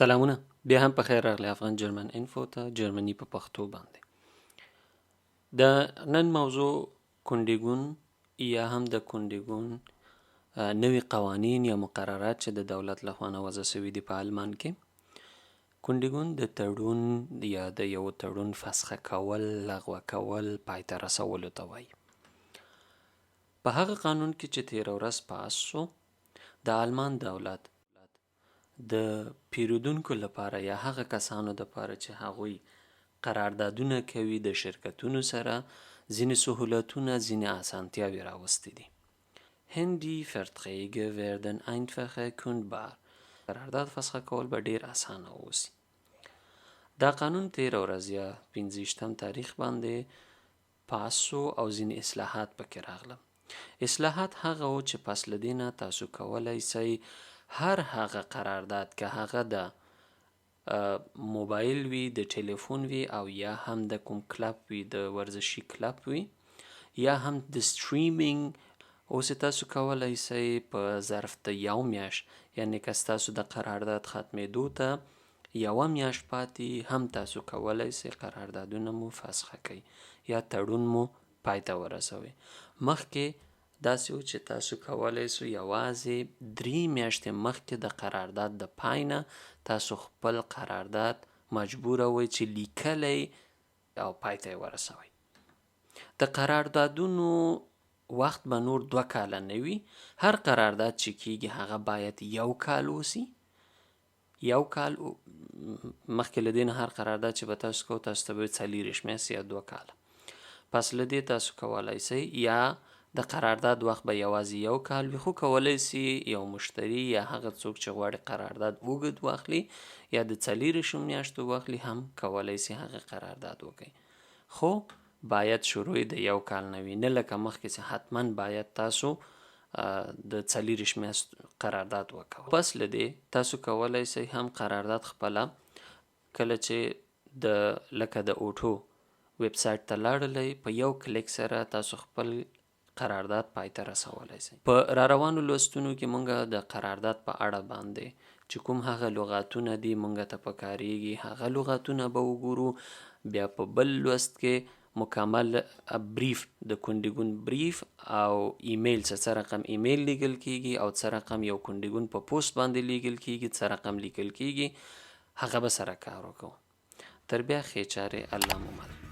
سلامونه، بیا هم په خیر راغلی افغان جرمن انفو ته، جرمني په پښتو باندې. د نن موضوع کündigung یا هم د کündigung نوي قوانین یا مقررات چې د دولت لخوا نه وضع شوي دي په آلمان کې. کündigung د تړون یا د یو تړون فسخه کول، لغوه کول، پای ته رسولو ته وایي. په هغه قانون کې چې تېره ورځ پاس شو، د آلمان دولت د پیرودونکو لپاره یا هغه کسانو لپاره چې هغوی قراردادونه کوي د شرکتونو سره، ځینې سهولتونه، ځینې اسانتیاوې راوستي دي. هندي Verträge werden einfacher kündbar. قرارداد فسخه کول به ډیر اسانه اوسي. دا قانون تېره ورځ یا 15 تاریخ باندې پاس شو او ځینې اصلاحات پکې راغله. اصلاحات هغه و چې پس له دې نه تاسو کولی شئ هر هغه قرارداد که هغه د موبایل وي، د ټلیفون وي، او یا هم د کوم کلب وي، د ورزشي کلب وي، یا هم د سټریمینګ، اوس تاسو کولی شئ په ظرف د یو میاشت، یعنی که ستاسو د قرارداد ختمېدو ته یوه میاشت پاتې، هم تاسو کولی شئ قراردادونه مو فسخه کړئ یا تړون مو پای ته ورسوئ. مخکې داسې و چې تاسو کولی شئ یوازې 3 میاشتې مخکې د قرارداد د پای نه تاسو خپل قرارداد مجبوره وئ چې لیکلی او پای ته یې ورسوئ. د قراردادونو وخت به نور 2 کاله نه وي. هر قرارداد چې کیږي هغه باید 1 کال اوسي. 1 کال مخکې له دې نه هر قرارداد چې به تاسو کوئ تاسو ته به 40 میاشتې یا 2 کاله. پس له دې تاسو کولی شئ یا د قرارداد وخت به یوازې 1 کال وي، خو کولی شي یو مشتری یا هغه څوک چې غواړي قرارداد اوږد واخلي یا د 40 میاشتو واخلي هم کولی شي هغه قرارداد وکړي. خو باید شروع د 1 کال نه وي، نه لکه مخکې چې حتما باید تاسو د 40 میاشتو قرارداد وکړئ. پس له دې تاسو کولی شئ هم قرارداد خپله کله چې لکه د اوټو ویب سایټ ته لاړلی، په 1 کلیک سره تاسو خپل قرارداد پای ته رسولی شئ. په را روانو لوستونو کې مونږ د قرارداد په اړه باندې چې کوم هغه لغاتونه دي مونږ ته پکاریږي هغه لغاتونه به وګورو. بیا په بل لوست کې مکمل بریف د کündigung بریف او ایمیل څه رقم ایمیل لیږل کیږي او څه رقم یو کündigung په پوسټ باندې لیږل کیږي، څه رقم لیکل کیږي، هغه به سره کار وکړو. تر بیا ښې چارې، الله مو مل.